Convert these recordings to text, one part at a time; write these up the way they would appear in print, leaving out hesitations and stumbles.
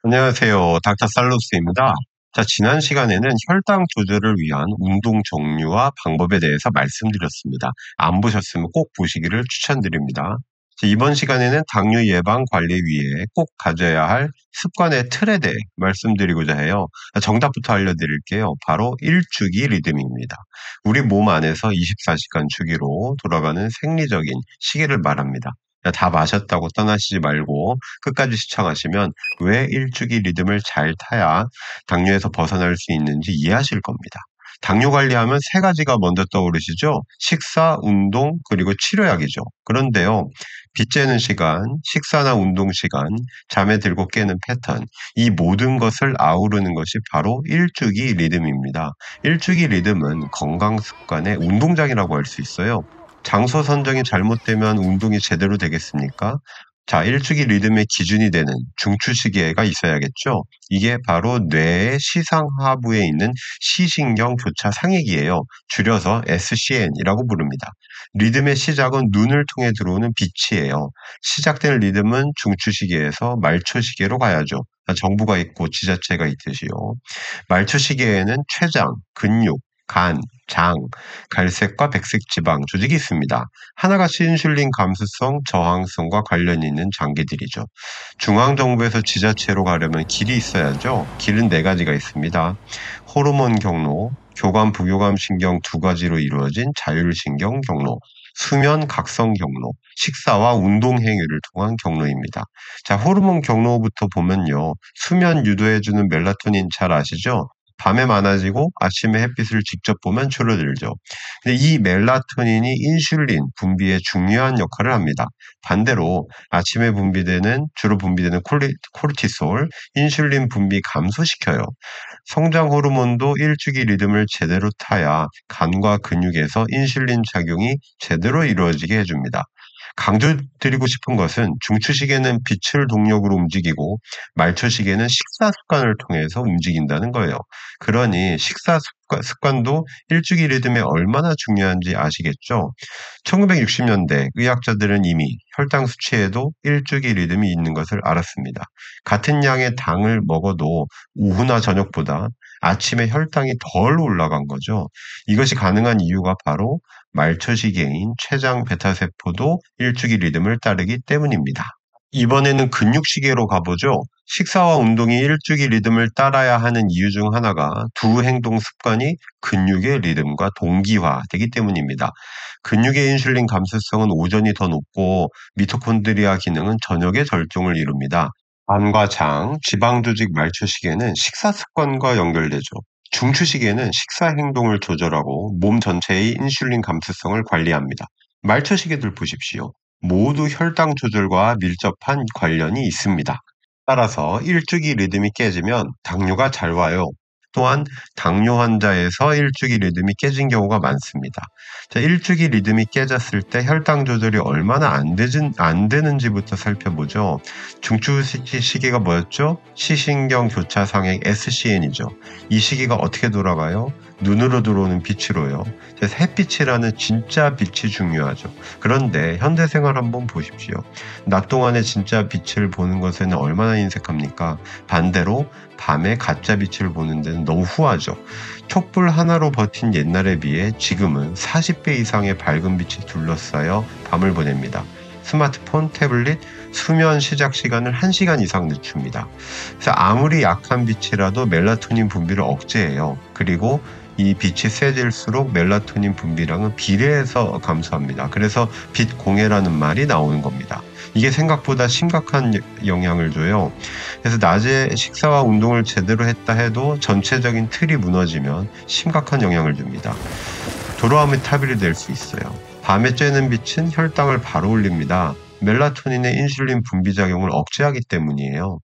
안녕하세요. 닥터 살로스입니다. 자, 지난 시간에는 혈당 조절을 위한 운동 종류와 방법에 대해서 말씀드렸습니다. 안 보셨으면 꼭 보시기를 추천드립니다. 자, 이번 시간에는 당뇨 예방 관리 위해 꼭 가져야 할 습관의 틀에 대해 말씀드리고자 해요. 정답부터 알려드릴게요. 바로 일주기 리듬입니다. 우리 몸 안에서 24시간 주기로 돌아가는 생리적인 시계를 말합니다. 다 마셨다고 떠나시지 말고 끝까지 시청하시면 왜 일주기 리듬을 잘 타야 당뇨에서 벗어날 수 있는지 이해하실 겁니다. 당뇨 관리하면 세 가지가 먼저 떠오르시죠? 식사, 운동, 그리고 치료약이죠. 그런데요, 빗 쬐는 시간, 식사나 운동 시간, 잠에 들고 깨는 패턴, 이 모든 것을 아우르는 것이 바로 일주기 리듬입니다. 일주기 리듬은 건강 습관의 운동장이라고 할 수 있어요. 장소 선정이 잘못되면 운동이 제대로 되겠습니까? 자, 일주기 리듬의 기준이 되는 중추시계가 있어야겠죠. 이게 바로 뇌의 시상하부에 있는 시신경 교차 상액이에요. 줄여서 SCN이라고 부릅니다. 리듬의 시작은 눈을 통해 들어오는 빛이에요. 시작된 리듬은 중추시계에서 말초시계로 가야죠. 정부가 있고 지자체가 있듯이요. 말초시계에는 췌장, 근육, 간, 장, 갈색과 백색 지방 조직이 있습니다. 하나같이 인슐린 감수성, 저항성과 관련이 있는 장기들이죠. 중앙정부에서 지자체로 가려면 길이 있어야죠. 길은 네 가지가 있습니다. 호르몬 경로, 교감, 부교감 신경 두 가지로 이루어진 자율신경 경로, 수면 각성 경로, 식사와 운동 행위를 통한 경로입니다. 자, 호르몬 경로부터 보면요. 수면 유도해주는 멜라토닌 잘 아시죠? 밤에 많아지고 아침에 햇빛을 직접 보면 줄어들죠. 근데 이 멜라토닌이 인슐린 분비에 중요한 역할을 합니다. 반대로 아침에 주로 분비되는 코르티솔, 인슐린 분비 감소시켜요. 성장 호르몬도 일주기 리듬을 제대로 타야 간과 근육에서 인슐린 작용이 제대로 이루어지게 해줍니다. 강조드리고 싶은 것은 중추시계는 빛을 동력으로 움직이고 말초시계는 식사 습관을 통해서 움직인다는 거예요. 그러니 식사 습관도 일주기 리듬에 얼마나 중요한지 아시겠죠? 1960년대 의학자들은 이미 혈당 수치에도 일주기 리듬이 있는 것을 알았습니다. 같은 양의 당을 먹어도 오후나 저녁보다 아침에 혈당이 덜 올라간 거죠. 이것이 가능한 이유가 바로 말초시계인 췌장 베타세포도 일주기 리듬을 따르기 때문입니다. 이번에는 근육시계로 가보죠. 식사와 운동이 일주기 리듬을 따라야 하는 이유 중 하나가 두 행동 습관이 근육의 리듬과 동기화되기 때문입니다. 근육의 인슐린 감수성은 오전이 더 높고 미토콘드리아 기능은 저녁에 절정을 이룹니다. 간과 장, 지방 조직 말초시계는 식사 습관과 연결되죠. 중추시계는 식사 행동을 조절하고 몸 전체의 인슐린 감수성을 관리합니다. 말초시계들 보십시오. 모두 혈당 조절과 밀접한 관련이 있습니다. 따라서 일주기 리듬이 깨지면 당뇨가 잘 와요. 또한 당뇨 환자에서 일주기 리듬이 깨진 경우가 많습니다. 자, 일주기 리듬이 깨졌을 때 혈당 조절이 얼마나 안 되는지부터 살펴보죠. 중추 시계가 뭐였죠? 시신경 교차상액 SCN이죠. 이 시계가 어떻게 돌아가요? 눈으로 들어오는 빛으로요. 그래서 햇빛이라는 진짜 빛이 중요하죠. 그런데 현대 생활 한번 보십시오. 낮 동안에 진짜 빛을 보는 것에는 얼마나 인색합니까? 반대로 밤에 가짜 빛을 보는 데는 너무 후하죠. 촛불 하나로 버틴 옛날에 비해 지금은 40배 이상의 밝은 빛이 둘러싸여 밤을 보냅니다. 스마트폰, 태블릿, 수면 시작 시간을 1시간 이상 늦춥니다. 그래서 아무리 약한 빛이라도 멜라토닌 분비를 억제해요. 그리고 이 빛이 세질수록 멜라토닌 분비량은 비례해서 감소합니다. 그래서 빛 공해라는 말이 나오는 겁니다. 이게 생각보다 심각한 영향을 줘요. 그래서 낮에 식사와 운동을 제대로 했다 해도 전체적인 틀이 무너지면 심각한 영향을 줍니다. 도로아미타빌이 될 수 있어요. 밤에 쬐는 빛은 혈당을 바로 올립니다. 멜라토닌의 인슐린 분비 작용을 억제하기 때문이에요.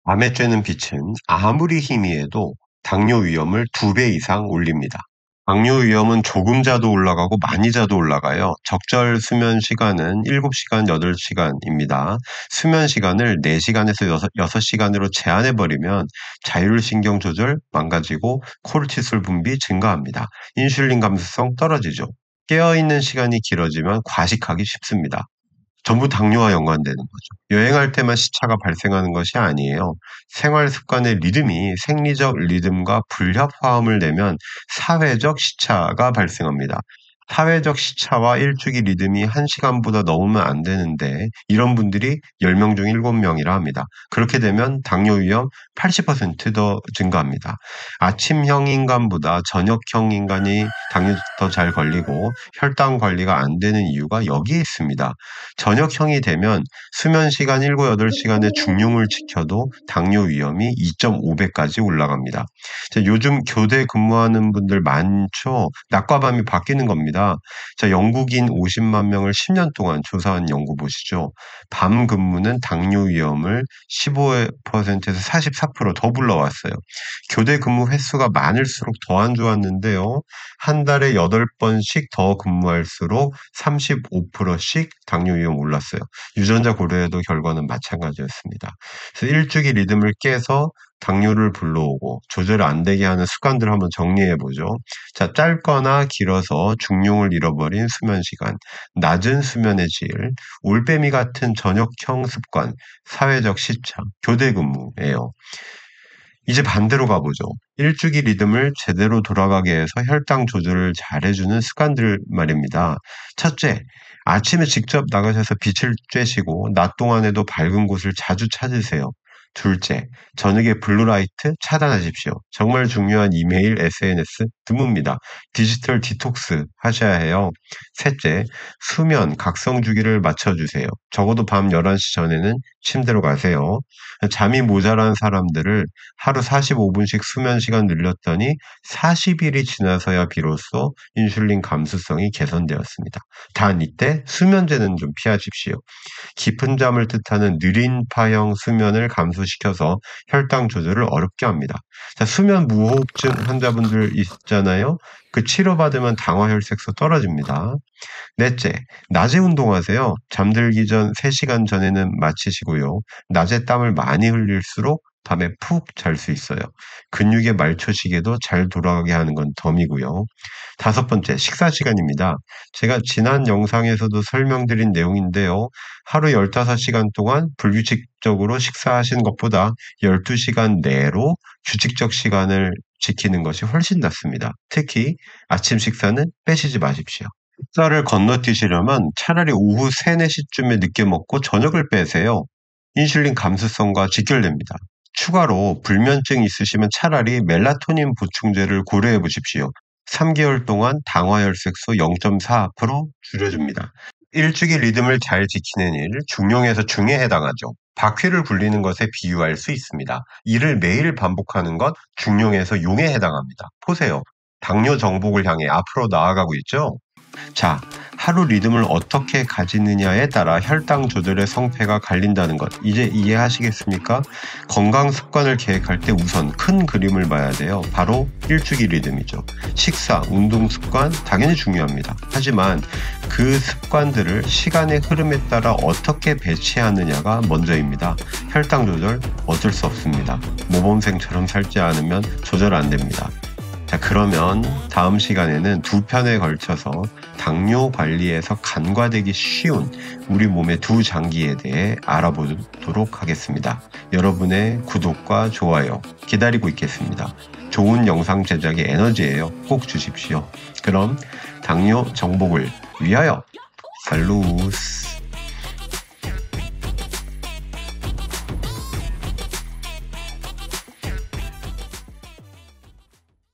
밤에 쬐는 빛은 아무리 희미해도 당뇨 위험을 2배 이상 올립니다. 당뇨 위험은 조금 자도 올라가고 많이 자도 올라가요. 적절 수면 시간은 7시간, 8시간입니다. 수면 시간을 4시간에서 6시간으로 제한해버리면 자율신경 조절 망가지고 코르티솔 분비 증가합니다. 인슐린 감수성 떨어지죠. 깨어있는 시간이 길어지면 과식하기 쉽습니다. 전부 당뇨와 연관되는 거죠. 여행할 때만 시차가 발생하는 것이 아니에요. 생활 습관의 리듬이 생리적 리듬과 불협화음을 내면 사회적 시차가 발생합니다. 사회적 시차와 일주기 리듬이 1시간보다 넘으면 안 되는데 이런 분들이 10명 중 7명이라 합니다. 그렇게 되면 당뇨 위험 80%더 증가합니다. 아침형 인간보다 저녁형 인간이 당뇨 더 잘 걸리고 혈당 관리가 안 되는 이유가 여기에 있습니다. 저녁형이 되면 수면 시간 7, 8시간의 중용을 지켜도 당뇨 위험이 2.5배까지 올라갑니다. 자, 요즘 교대 근무하는 분들 많죠. 낮과 밤이 바뀌는 겁니다. 자, 영국인 50만 명을 10년 동안 조사한 연구 보시죠. 밤 근무는 당뇨 위험을 15%에서 44%더 불러왔어요. 교대 근무 횟수가 많을수록 더 안 좋았는데요. 한 달에 8번씩 더 근무할수록 35%씩 당뇨 위험 올랐어요. 유전자 고려에도 결과는 마찬가지였습니다. 그래서 일주기 리듬을 깨서 당뇨를 불러오고 조절 안 되게 하는 습관들을 한번 정리해 보죠. 자, 짧거나 길어서 중용을 잃어버린 수면 시간, 낮은 수면의 질, 올빼미 같은 저녁형 습관, 사회적 시차, 교대 근무예요. 이제 반대로 가보죠. 일주기 리듬을 제대로 돌아가게 해서 혈당 조절을 잘해주는 습관들 말입니다. 첫째, 아침에 직접 나가셔서 빛을 쬐시고 낮 동안에도 밝은 곳을 자주 찾으세요. 둘째, 저녁에 블루라이트 차단하십시오. 정말 중요한 이메일, SNS 드뭅니다. 디지털 디톡스 하셔야 해요. 셋째, 수면, 각성 주기를 맞춰주세요. 적어도 밤 11시 전에는 침대로 가세요. 잠이 모자란 사람들을 하루 45분씩 수면 시간 늘렸더니 40일이 지나서야 비로소 인슐린 감수성이 개선되었습니다. 단 이때 수면제는 좀 피하십시오. 깊은 잠을 뜻하는 느린 파형 수면을 감소시켜서 혈당 조절을 어렵게 합니다. 자, 수면 무호흡증 환자분들 있잖아요. 그 치료받으면 당화혈색소 떨어집니다. 넷째, 낮에 운동하세요. 잠들기 전 3시간 전에는 마치시고요. 낮에 땀을 많이 흘릴수록 밤에 푹 잘 수 있어요. 근육의 말초시계도 잘 돌아가게 하는 건 덤이고요. 다섯 번째, 식사 시간입니다. 제가 지난 영상에서도 설명드린 내용인데요. 하루 15시간 동안 불규칙적으로 식사하시는 것보다 12시간 내로 규칙적 시간을 지키는 것이 훨씬 낫습니다. 특히 아침 식사는 빼시지 마십시오. 식사를 건너뛰시려면 차라리 오후 3, 4시쯤에 늦게 먹고 저녁을 빼세요. 인슐린 감수성과 직결됩니다. 추가로 불면증 있으시면 차라리 멜라토닌 보충제를 고려해 보십시오. 3개월 동안 당화혈색소 0.4% 줄여줍니다. 일주기 리듬을 잘 지키는 일, 중용에서 중에 해당하죠. 바퀴를 굴리는 것에 비유할 수 있습니다. 이를 매일 반복하는 것, 중용에서 용에 해당합니다. 보세요. 당뇨 정복을 향해 앞으로 나아가고 있죠? 자, 하루 리듬을 어떻게 가지느냐에 따라 혈당 조절의 성패가 갈린다는 것, 이제 이해하시겠습니까? 건강 습관을 계획할 때 우선 큰 그림을 봐야 돼요. 바로 일주기 리듬이죠. 식사, 운동 습관 당연히 중요합니다. 하지만 그 습관들을 시간의 흐름에 따라 어떻게 배치하느냐가 먼저입니다. 혈당 조절 어쩔 수 없습니다. 모범생처럼 살지 않으면 조절 안 됩니다. 자, 그러면 다음 시간에는 2편에 걸쳐서 당뇨 관리에서 간과되기 쉬운 우리 몸의 두 장기에 대해 알아보도록 하겠습니다. 여러분의 구독과 좋아요 기다리고 있겠습니다. 좋은 영상 제작의 에너지예요. 꼭 주십시오. 그럼 당뇨 정복을 위하여 살루스.